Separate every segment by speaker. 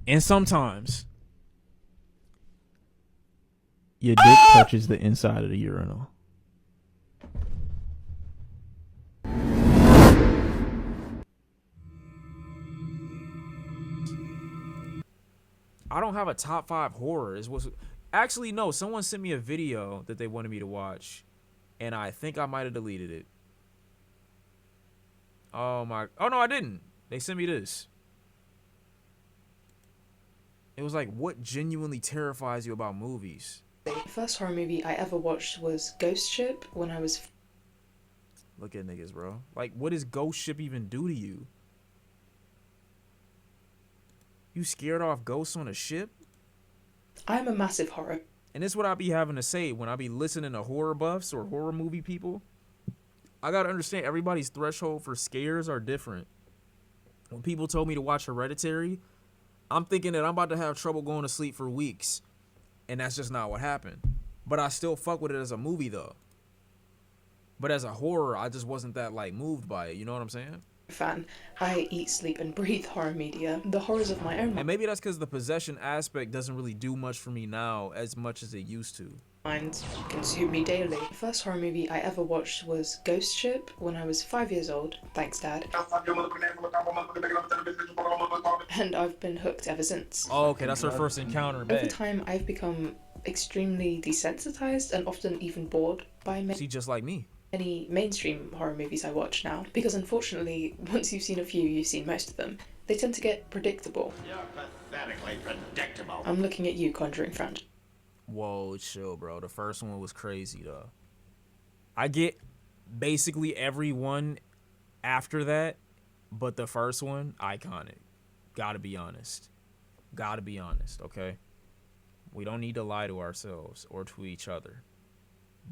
Speaker 1: And sometimes your dick touches the inside of the urinal. I don't have a top 5 horror. Actually, no. Someone sent me a video that they wanted me to watch, and I think I might have deleted it. Oh no, I didn't. They sent me this. It was like, what genuinely terrifies you about movies?
Speaker 2: The first horror movie I ever watched was Ghost Ship when I was...
Speaker 1: Look at niggas, bro. Like, what does Ghost Ship even do to you? You scared off ghosts on a ship?
Speaker 2: I'm a massive horror.
Speaker 1: And this is what I be having to say when I be listening to horror buffs or horror movie people. I gotta understand everybody's threshold for scares are different. When people told me to watch Hereditary, I'm thinking that I'm about to have trouble going to sleep for weeks. And that's just not what happened. But I still fuck with it as a movie though. But as a horror, I just wasn't that like moved by it. You know what I'm saying?
Speaker 2: Fan. I eat, sleep, and breathe horror media. The horrors of my own
Speaker 1: And maybe that's because the possession aspect doesn't really do much for me now as much as it used to.
Speaker 2: mind consume me daily. The first horror movie I ever watched was Ghost Ship when I was 5 years old. Thanks, Dad. And I've been hooked ever since.
Speaker 1: Oh, okay, that's her first encounter.
Speaker 2: Over time, I've become extremely desensitized and often even bored by
Speaker 1: See, just like me.
Speaker 2: many mainstream horror movies I watch now, because unfortunately, once you've seen a few, you've seen most of them. They tend to get predictable.
Speaker 3: You're pathetically predictable.
Speaker 2: I'm looking at you, Conjuring fan.
Speaker 1: Whoa, chill, bro. The first one was crazy, though. I get basically every one after that, but the first one, iconic. Gotta be honest. Gotta be honest, okay? We don't need to lie to ourselves or to each other.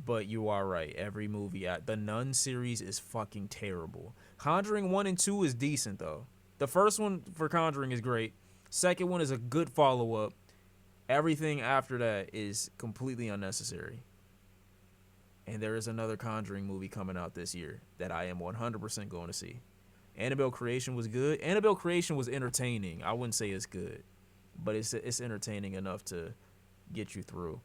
Speaker 1: But you are right. Every movie, the Nun series is fucking terrible. Conjuring 1 and 2 is decent, though. The first one for Conjuring is great. Second one is a good follow-up. Everything after that is completely unnecessary. And there is another Conjuring movie coming out this year that I am 100% going to see. Annabelle Creation was good. Annabelle Creation was entertaining. I wouldn't say it's good, but it's entertaining enough to get you through.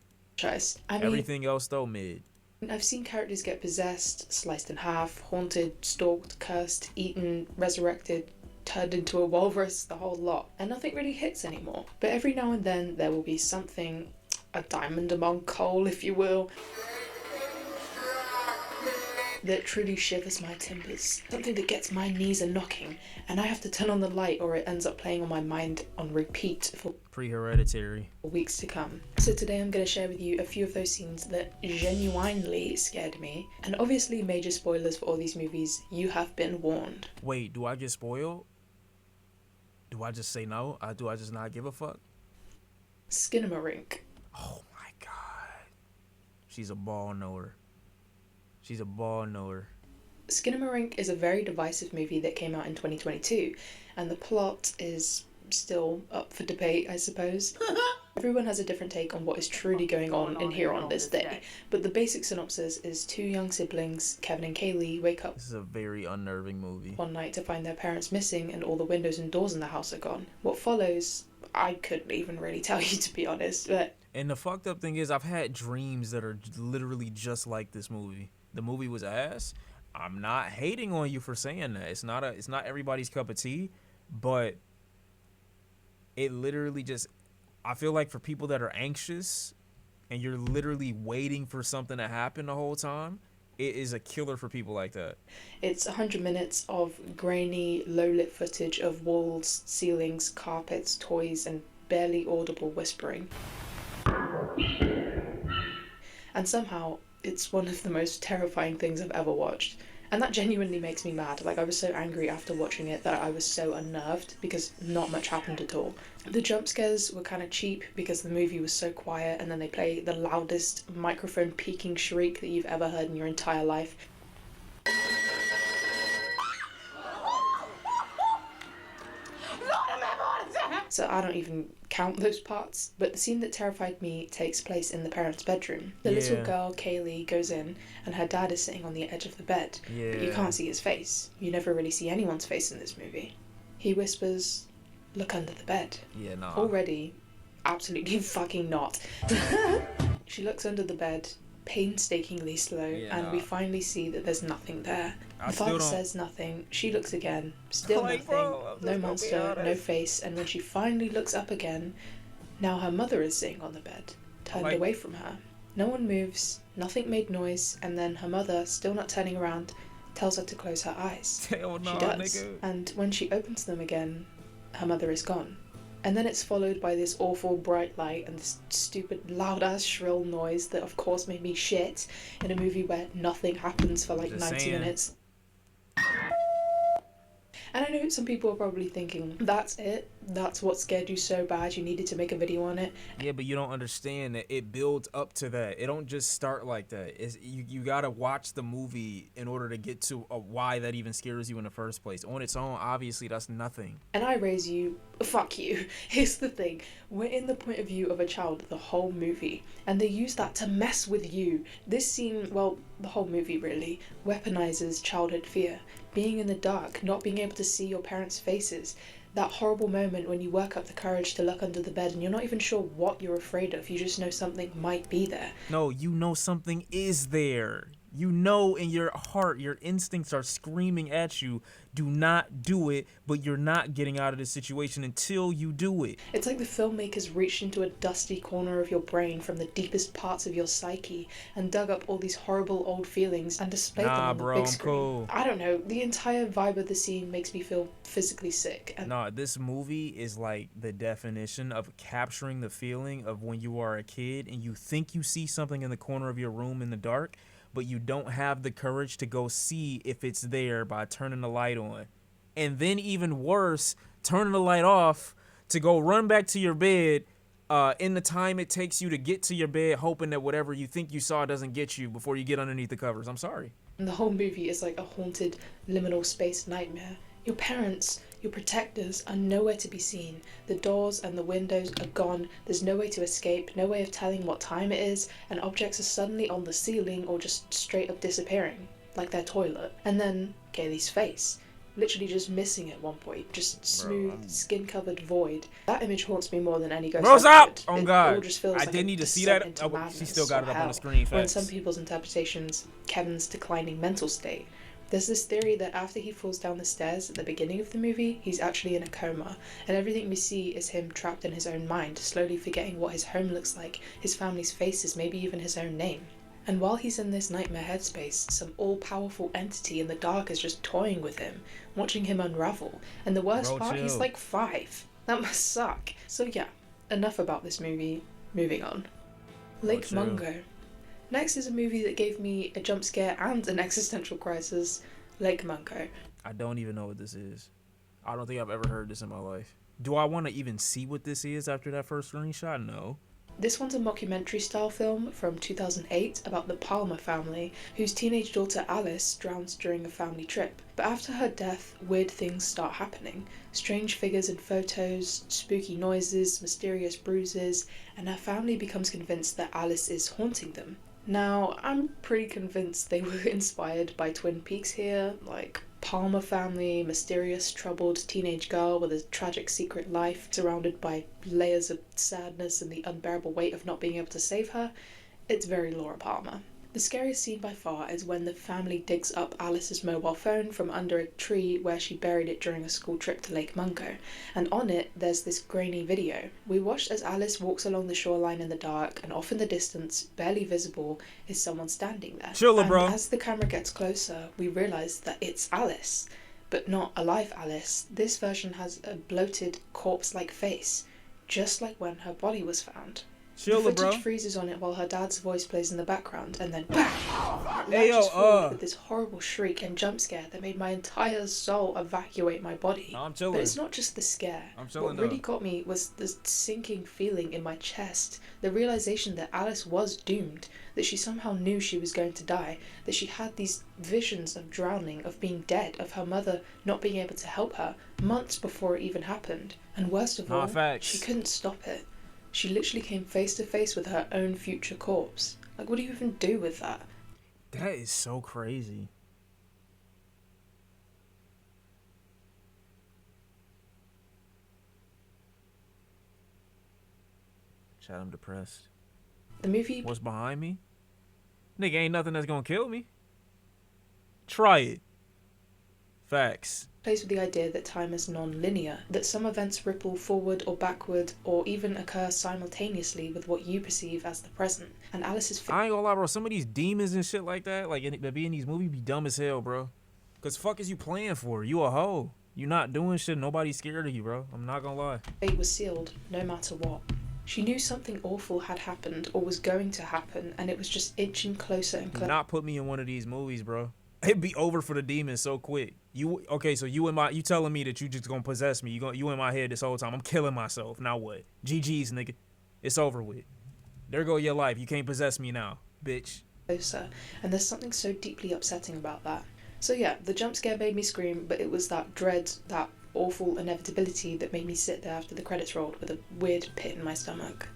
Speaker 1: Everything else, though, mid.
Speaker 2: I've seen characters get possessed, sliced in half, haunted, stalked, cursed, eaten, resurrected, turned into a walrus, the whole lot, and nothing really hits anymore. But every now and then there will be something, a diamond among coal, if you will, that truly shivers my timbers. Something that gets my knees a knocking, and I have to turn on the light or it ends up playing on my mind on repeat for
Speaker 1: Pre-Hereditary.
Speaker 2: weeks to come. So today I'm going to share with you a few of those scenes that genuinely scared me. And obviously major spoilers for all these movies, you have been warned.
Speaker 1: Wait, do I get spoiled? Do I just say no? Do I just not give a fuck?
Speaker 2: Skinamarink.
Speaker 1: Oh my god. She's a ball knower. She's a ball knower.
Speaker 2: Skinamarink is a very divisive movie that came out in 2022, and the plot is still up for debate, I suppose. Everyone has a different take on what is truly going on in here on this day, but the basic synopsis is two young siblings, Kevin and Kaylee, wake up
Speaker 1: This is a very unnerving movie.
Speaker 2: one night to find their parents missing and all the windows and doors in the house are gone. What follows, I couldn't even really tell you, to be honest, but...
Speaker 1: And the fucked up thing is, I've had dreams that are literally just like this movie. The movie was ass. I'm not hating on you for saying that. It's not everybody's cup of tea, but it literally just, I feel like for people that are anxious and you're literally waiting for something to happen the whole time, it is a killer for people like that.
Speaker 2: It's 100 minutes of grainy, low-lit footage of walls, ceilings, carpets, toys, and barely audible whispering. And somehow, it's one of the most terrifying things I've ever watched. And that genuinely makes me mad. Like, I was so angry after watching it that I was so unnerved because not much happened at all. The jump scares were kind of cheap because the movie was so quiet, and then they play the loudest microphone peaking shriek that you've ever heard in your entire life. So I don't even count those parts. But the scene that terrified me takes place in the parents' bedroom. The little girl, Kaylee, goes in and her dad is sitting on the edge of the bed. But you can't see his face. You never really see anyone's face in this movie. He whispers, look under the bed.
Speaker 1: Yeah, nah.
Speaker 2: Already, absolutely fucking not. She looks under the bed, painstakingly slow, and we finally see that there's nothing there. The father says nothing, she looks again, still
Speaker 1: Like,
Speaker 2: nothing,
Speaker 1: bro,
Speaker 2: no monster, no face, and when she finally looks up again, now her mother is sitting on the bed, turned away from her. No one moves, nothing made noise, and then her mother, still not turning around, tells her to close her eyes.
Speaker 1: Hell no,
Speaker 2: She does,
Speaker 1: nigga.
Speaker 2: and when she opens them again, her mother is gone. And then it's followed by this awful bright light and this stupid loud-ass shrill noise that of course made me shit in a movie where nothing happens for like 90 minutes. And I know some people are probably thinking, that's it? That's what scared you so bad you needed to make a video on it?
Speaker 1: Yeah, but you don't understand that it builds up to that. It don't just start like that. You gotta watch the movie in order to get to why that even scares you in the first place. On its own, obviously, that's nothing.
Speaker 2: And I raise you, fuck you. Here's the thing, we're in the point of view of a child the whole movie, and they use that to mess with you. This scene, well, the whole movie really, weaponizes childhood fear. Being in the dark, not being able to see your parents' faces, that horrible moment when you work up the courage to look under the bed and you're not even sure what you're afraid of, you just know something might be there.
Speaker 1: No, you know something is there. You know in your heart, your instincts are screaming at you, do not do it, but you're not getting out of this situation until you do it.
Speaker 2: It's like the filmmakers reached into a dusty corner of your brain from the deepest parts of your psyche and dug up all these horrible old feelings and displayed them on the big screen.
Speaker 1: Cool.
Speaker 2: I don't know, the entire vibe of the scene makes me feel physically sick. And
Speaker 1: this movie is like the definition of capturing the feeling of when you are a kid and you think you see something in the corner of your room in the dark, but you don't have the courage to go see if it's there by turning the light on. And then even worse, turning the light off to go run back to your bed in the time it takes you to get to your bed, hoping that whatever you think you saw doesn't get you before you get underneath the covers. I'm sorry.
Speaker 2: And the whole movie is like a haunted liminal space nightmare. Your parents, your protectors, are nowhere to be seen. The doors and the windows are gone. There's no way to escape, no way of telling what time it is, and objects are suddenly on the ceiling or just straight up disappearing, like their toilet. And then Kaylee's face, literally just missing at one point, just smooth, skin-covered void. That image haunts me more than any ghost.
Speaker 1: Rose up!
Speaker 2: Oh
Speaker 1: God,
Speaker 2: all just feels
Speaker 1: I
Speaker 2: like
Speaker 1: did need to see that. She still got it up on the screen.
Speaker 2: Or in some people's interpretations, Kevin's declining mental state. There's this theory that after he falls down the stairs at the beginning of the movie, he's actually in a coma, and everything we see is him trapped in his own mind, slowly forgetting what his home looks like, his family's faces, maybe even his own name. And while he's in this nightmare headspace, some all-powerful entity in the dark is just toying with him, watching him unravel. And the worst part, he's like 5. That must suck. So yeah, enough about this movie. Moving on. Lake Mungo. Next is a movie that gave me a jump scare and an existential crisis, Lake Mungo.
Speaker 1: I don't even know what this is. I don't think I've ever heard this in my life. Do I want to even see what this is after that first screenshot? No.
Speaker 2: This one's a mockumentary-style film from 2008 about the Palmer family, whose teenage daughter Alice drowns during a family trip. But after her death, weird things start happening. Strange figures in photos, spooky noises, mysterious bruises, and her family becomes convinced that Alice is haunting them. Now, I'm pretty convinced they were inspired by Twin Peaks here, like Palmer family, mysterious, troubled teenage girl with a tragic secret life surrounded by layers of sadness and the unbearable weight of not being able to save her. It's very Laura Palmer. The scariest scene by far is when the family digs up Alice's mobile phone from under a tree where she buried it during a school trip to Lake Mungo, and on it there's this grainy video. We watch as Alice walks along the shoreline in the dark, and off in the distance, barely visible, is someone standing there.
Speaker 1: Chilla, bro.
Speaker 2: And as the camera gets closer, we realise that it's Alice, but not a live Alice. This version has a bloated, corpse-like face, just like when her body was found. The footage freezes on it while her dad's voice plays in the background, and then BAM! It launches forward with this horrible shriek and jump scare that made my entire soul evacuate my body.
Speaker 1: I'm chilling.
Speaker 2: But it's not just the scare. What really got me was the sinking feeling in my chest, the realization that Alice was doomed, that she somehow knew she was going to die, that she had these visions of drowning, of being dead, of her mother not being able to help her, months before it even happened. And worst of all, she couldn't stop it. She literally came face to face with her own future corpse. Like, what do you even do with that?
Speaker 1: That is so crazy. Chad, I'm depressed.
Speaker 2: The movie
Speaker 1: What's behind me? Nigga, ain't nothing that's gonna kill me. Try it. Facts.
Speaker 2: plays with the idea that time is non-linear, that some events ripple forward or backward, or even occur simultaneously with what you perceive as the present. And Alice's
Speaker 1: I ain't gonna lie, bro. Some of these demons and shit like that, like that be in these movies, be dumb as hell, bro. Cause fuck is you playing for? You a hoe. You not doing shit. Nobody's scared of you, bro. I'm not gonna lie.
Speaker 2: fate was sealed, no matter what. She knew something awful had happened or was going to happen, and it was just inching closer and
Speaker 1: Do
Speaker 2: closer.
Speaker 1: not put me in one of these movies, bro. It'd be over for the demons so quick. You okay? So you telling me that you just gonna possess me? You in my head this whole time? I'm killing myself. Now what? GG's, nigga. It's over with. There go your life. You can't possess me now, bitch.
Speaker 2: Closer, and there's something so deeply upsetting about that. So yeah, the jump scare made me scream, but it was that dread, that awful inevitability that made me sit there after the credits rolled with a weird pit in my stomach.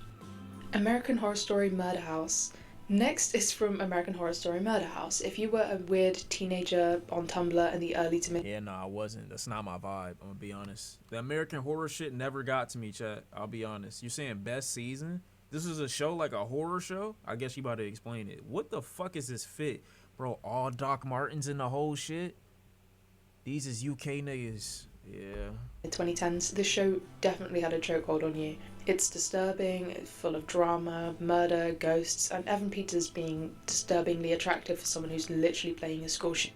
Speaker 2: American Horror Story Murder House. Next is from American Horror Story Murder House. If you were a weird teenager on Tumblr in the early to mid
Speaker 1: Yeah, no, I wasn't. That's not my vibe. I'm gonna be honest. The American horror shit never got to me, chat. I'll be honest. You're saying best season? This is a show like a horror show? I guess you about to explain it. What the fuck is this fit? Bro, all Doc Martens in the whole shit? These is UK niggas. Yeah.
Speaker 2: 2010s, this show definitely had a chokehold on you. It's disturbing, it's full of drama, murder, ghosts, and Evan Peters being disturbingly attractive for someone who's literally playing a school shooter.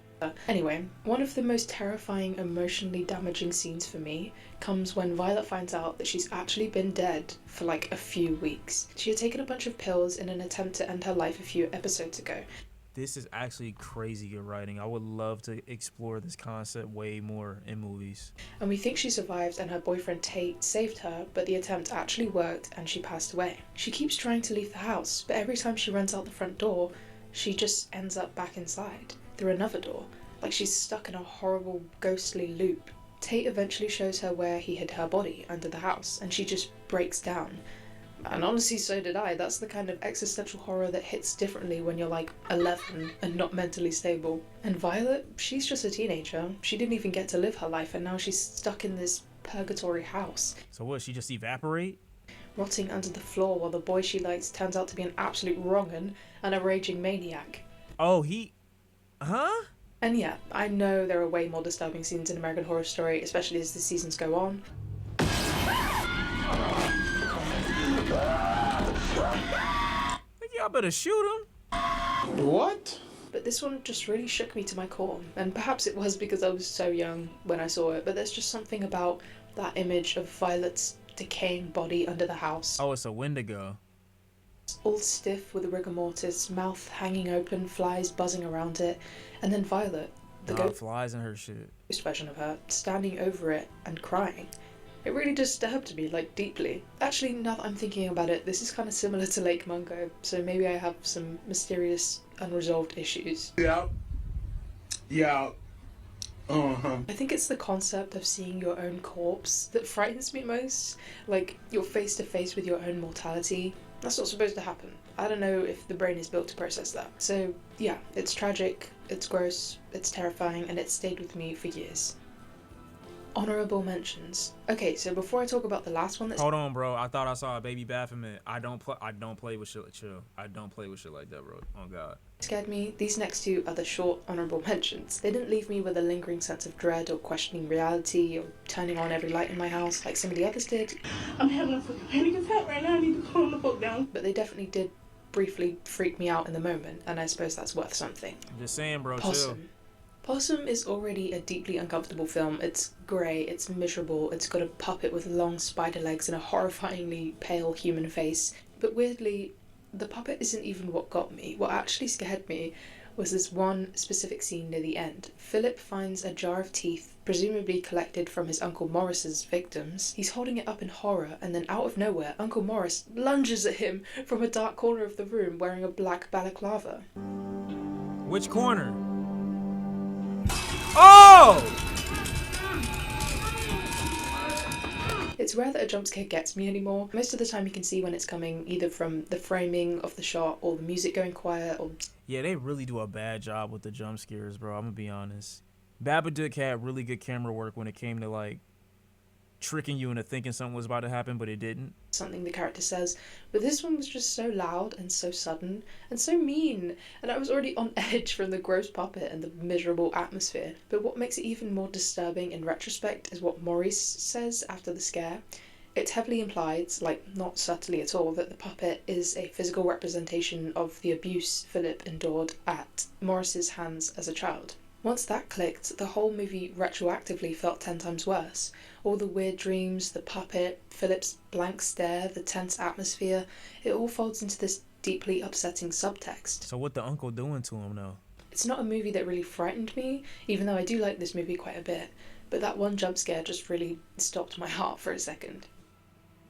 Speaker 2: Anyway, one of the most terrifying, emotionally damaging scenes for me comes when Violet finds out that she's actually been dead for like a few weeks. She had taken a bunch of pills in an attempt to end her life a few episodes ago.
Speaker 1: This is actually crazy good writing. I would love to explore this concept way more in movies.
Speaker 2: And we think she survived and her boyfriend Tate saved her, but the attempt actually worked and she passed away. She keeps trying to leave the house, but every time she runs out the front door, she just ends up back inside, through another door, like she's stuck in a horrible ghostly loop. Tate eventually shows her where he hid her body, under the house, and she just breaks down. And honestly, so did I. That's the kind of existential horror that hits differently when you're like 11 and not mentally stable. And Violet, she's just a teenager. She didn't even get to live her life, and now she's stuck in this purgatory house,
Speaker 1: So what, she just evaporate?
Speaker 2: rotting under the floor while the boy she likes turns out to be an absolute wrong'un and a raging maniac.
Speaker 1: Oh, he... Huh?
Speaker 2: And yeah, I know there are way more disturbing scenes in American Horror Story, especially as the seasons go on.
Speaker 1: Think y'all better shoot him.
Speaker 3: What?
Speaker 2: But this one just really shook me to my core, and perhaps it was because I was so young when I saw it, but there's just something about that image of Violet's decaying body under the house.
Speaker 1: Oh, it's a Wendigo.
Speaker 2: All stiff with rigor mortis, mouth hanging open, flies buzzing around it, and then Violet, the
Speaker 1: Nah,
Speaker 2: ghost
Speaker 1: flies in her shit.
Speaker 2: version of her, standing over it and crying. It really disturbed me, like, deeply. Actually, now that I'm thinking about it, this is kind of similar to Lake Mungo, so maybe I have some mysterious, unresolved issues.
Speaker 3: Yeah. Yeah. Uh-huh.
Speaker 2: I think it's the concept of seeing your own corpse that frightens me most. Like, you're face to face with your own mortality. That's not supposed to happen. I don't know if the brain is built to process that. So, yeah, it's tragic, it's gross, it's terrifying, and it's stayed with me for years. Honourable mentions. Okay, so before I talk about the last one that's...
Speaker 1: Hold on, bro. I thought I saw a baby Baphomet. I don't play with shit like chill. I don't play with shit like that, bro. Oh god.
Speaker 2: scared me, these next two are the short honourable mentions. They didn't leave me with a lingering sense of dread or questioning reality or turning on every light in my house like some of the others did.
Speaker 4: I'm having a fucking panic attack right now. I need to calm the fuck down.
Speaker 2: But they definitely did briefly freak me out in the moment, and I suppose that's worth something.
Speaker 1: I'm just saying, bro. Chill.
Speaker 2: Possum. Possum is already a deeply uncomfortable film. It's grey, it's miserable, it's got a puppet with long spider legs and a horrifyingly pale human face. But weirdly, the puppet isn't even what got me. What actually scared me was this one specific scene near the end. Philip finds a jar of teeth, presumably collected from his Uncle Morris's victims. He's holding it up in horror, and then out of nowhere, Uncle Morris lunges at him from a dark corner of the room wearing a black balaclava.
Speaker 1: Which corner? Oh!
Speaker 2: It's rare that a jump scare gets me anymore. Most of the time you can see when it's coming, either from the framing of the shot or the music going quiet or...
Speaker 1: Yeah, they really do a bad job with the jump scares, bro. I'm gonna be honest. Babadook had really good camera work when it came to like tricking you into thinking something was about to happen, but it didn't.
Speaker 2: Something the character says, but this one was just so loud and so sudden and so mean, and I was already on edge from the gross puppet and the miserable atmosphere. But what makes it even more disturbing in retrospect is what Maurice says after the scare. It's heavily implied, like not subtly at all, that the puppet is a physical representation of the abuse Philip endured at Maurice's hands as a child. Once that clicked, the whole movie retroactively felt 10 times worse. All the weird dreams, the puppet, Philip's blank stare, the tense atmosphere, it all folds into this deeply upsetting subtext.
Speaker 1: So what the uncle doing to him though?
Speaker 2: It's not a movie that really frightened me, even though I do like this movie quite a bit, but that one jump scare just really stopped my heart for a second.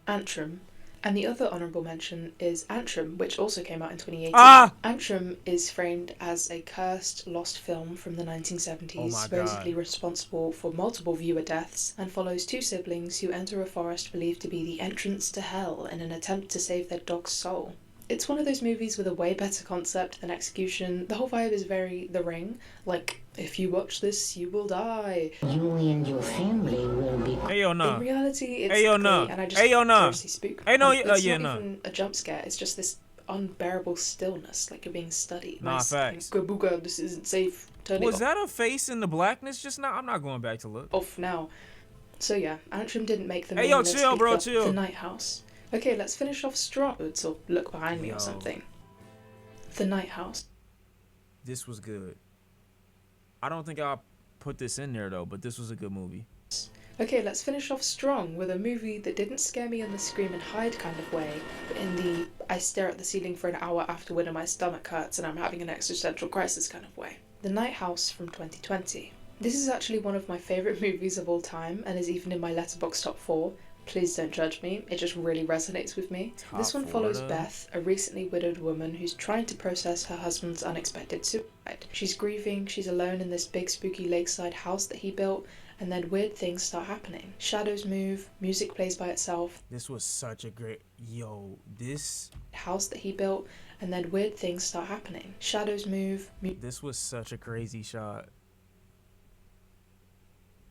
Speaker 2: Antrim. And the other honourable mention is Antrim, which also came out in 2018. Antrim is framed as a cursed, lost film from the 1970s, supposedly responsible for multiple viewer deaths, and follows two siblings who enter a forest believed to be the entrance to hell in an attempt to save their dog's soul. It's one of those movies with a way better concept than execution. The whole vibe is very The Ring, like, if you watch this, you will die.
Speaker 5: You and your family will be...
Speaker 2: In reality, it's great, and I just seriously spooked. It's not even a jump scare, it's just this unbearable stillness, like you're being studied.
Speaker 1: Facts.
Speaker 2: Go booga, this isn't safe. Turn it off.
Speaker 1: Was that a face in the blackness just now? I'm not going back to look.
Speaker 2: Off now. So yeah, Antrim didn't make the
Speaker 1: chill, bro, chill.
Speaker 2: The Night House. Okay, let's finish off strong. So look behind me or something. The Night House.
Speaker 1: This was good. I don't think I'll put this in there though, but this was a good movie.
Speaker 2: Okay, let's finish off strong with a movie that didn't scare me in the scream and hide kind of way, but in the I stare at the ceiling for an hour afterward and my stomach hurts and I'm having an existential crisis kind of way. The Night House from 2020. This is actually one of my favourite movies of all time and is even in my Letterboxd top 4. Please don't judge me, it just really resonates with me. This one follows Beth, a recently widowed woman who's trying to process her husband's unexpected suicide. She's grieving, she's alone in this big spooky lakeside house that he built, and then weird things start happening. Shadows move, music plays by itself.
Speaker 1: This was such a great... this
Speaker 2: house that he built, and then weird things start happening. Shadows move.
Speaker 1: This was such a crazy shot.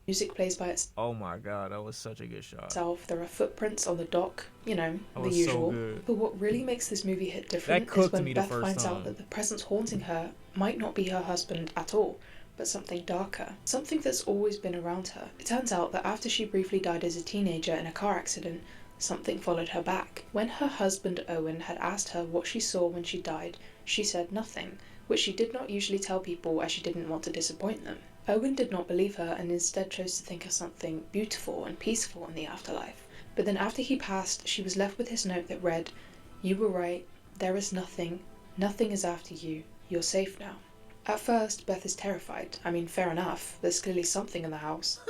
Speaker 2: Music plays by itself.
Speaker 1: Oh my god, that was such a good shot.
Speaker 2: There are footprints on the dock, you know, the usual.
Speaker 1: So
Speaker 2: but what really makes this movie hit different is when Beth finds out that the presence haunting her might not be her husband at all, but something darker. Something that's always been around her. It turns out that after she briefly died as a teenager in a car accident, something followed her back. When her husband Owen had asked her what she saw when she died, she said nothing, which she did not usually tell people as she didn't want to disappoint them. Owen did not believe her and instead chose to think of something beautiful and peaceful in the afterlife. But then after he passed, she was left with his note that read, "You were right, there is nothing, nothing is after you, you're safe now." At first, Beth is terrified. I mean, fair enough, there's clearly something in the house.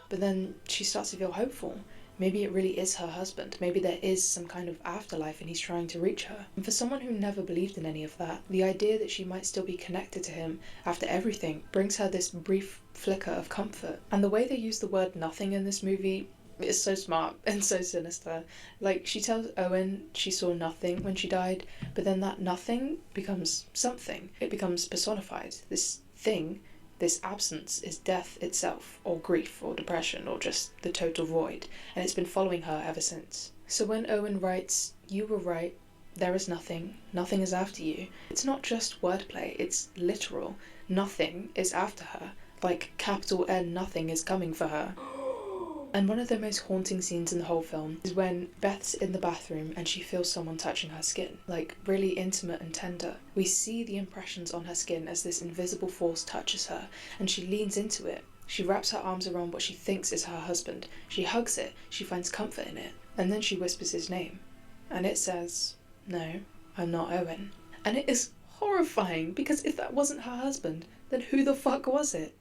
Speaker 2: But then she starts to feel hopeful. Maybe it really is her husband. Maybe there is some kind of afterlife and he's trying to reach her. And for someone who never believed in any of that, the idea that she might still be connected to him after everything brings her this brief flicker of comfort. And the way they use the word nothing in this movie is so smart and so sinister. Like, she tells Owen she saw nothing when she died, but then that nothing becomes something. It becomes personified. This thing, this absence, is death itself, or grief, or depression, or just the total void, and it's been following her ever since. So when Owen writes, "You were right, there is nothing, nothing is after you," it's not just wordplay, it's literal. Nothing is after her. Like, capital N nothing is coming for her. And one of the most haunting scenes in the whole film is when Beth's in the bathroom and she feels someone touching her skin, like really intimate and tender. We see the impressions on her skin as this invisible force touches her, and she leans into it. She wraps her arms around what she thinks is her husband. She hugs it, she finds comfort in it, and then she whispers his name. And it says, "No, I'm not Owen." And it is horrifying, because if that wasn't her husband, then who the fuck was it?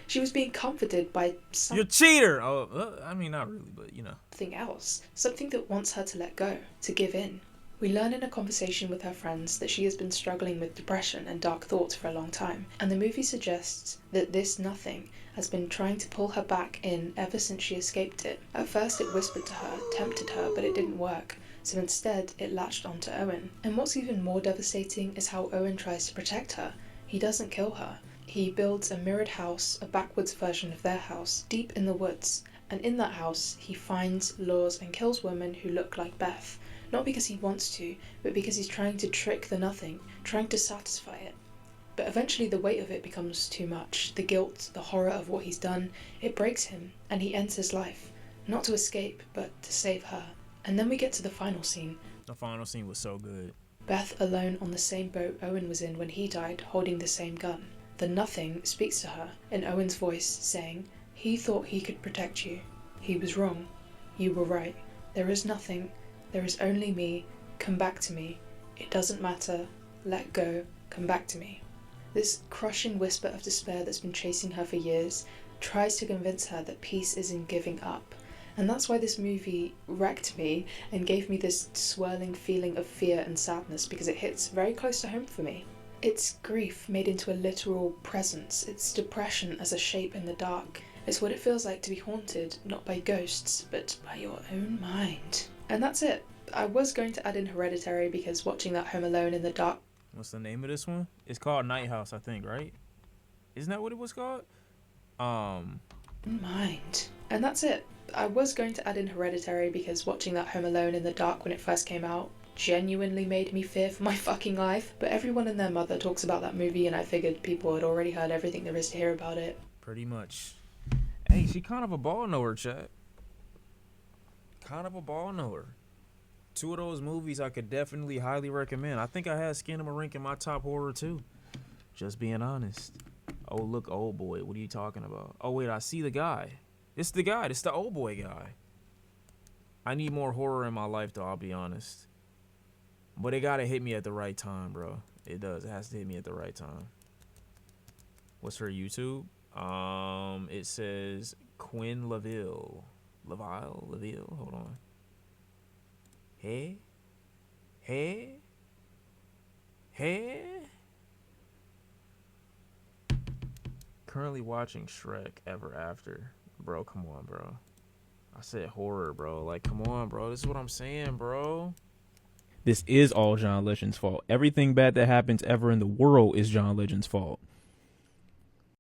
Speaker 2: She was being comforted by something.
Speaker 1: You cheater! I mean, not really, but you know.
Speaker 2: Something else. Something that wants her to let go, to give in. We learn in a conversation with her friends that she has been struggling with depression and dark thoughts for a long time, and the movie suggests that this nothing has been trying to pull her back in ever since she escaped it. At first it whispered to her, tempted her, but it didn't work. So instead, it latched onto Owen. And what's even more devastating is how Owen tries to protect her. He doesn't kill her. He builds a mirrored house, a backwards version of their house, deep in the woods, and in that house he finds, lures and kills women who look like Beth, not because he wants to, but because he's trying to trick the nothing, trying to satisfy it. But eventually the weight of it becomes too much. The guilt, the horror of what he's done, it breaks him, and he ends his life. Not to escape, but to save her. And then we get to the final scene.
Speaker 1: The final scene was so good.
Speaker 2: Beth alone on the same boat Owen was in when he died, holding the same gun. The nothing speaks to her, in Owen's voice, saying, "He thought he could protect you. He was wrong. You were right. There is nothing. There is only me. Come back to me. It doesn't matter. Let go. Come back to me." This crushing whisper of despair that's been chasing her for years tries to convince her that peace is in giving up. And that's why this movie wrecked me and gave me this swirling feeling of fear and sadness, because it hits very close to home for me. It's grief made into a literal presence. It's depression as a shape in the dark. It's what it feels like to be haunted, not by ghosts, but by your own mind. And that's it. I was going to add in Hereditary because watching that Home Alone in the dark.
Speaker 1: What's the name of this one? It's called Night House, I think, right? Isn't that what it was called?
Speaker 2: Mind. And that's it. I was going to add in Hereditary because watching that Home Alone in the dark when it first came out genuinely made me fear for my fucking life. But everyone and their mother talks about that movie, and I figured people had already heard everything there is to hear about it.
Speaker 1: Pretty much. Hey, she kind of a ball knower, chat. Kind of a ball knower. Two of those movies I could definitely highly recommend. I think I had Skinamarink in my top horror too. Just being honest. Oh, look, old boy. What are you talking about? Oh, wait, I see the guy. It's the guy. It's the old boy guy. I need more horror in my life, though, I'll be honest. But it gotta hit me at the right time, bro. It does. It has to hit me at the right time. What's her YouTube? It says Quinn Laville. Laville? Hold on. Hey? Currently watching Shrek Ever After. Bro, come on, bro. I said horror, bro. Like, come on, bro. This is what I'm saying, bro. This is all John Legend's fault. Everything bad that happens ever in the world is John Legend's fault.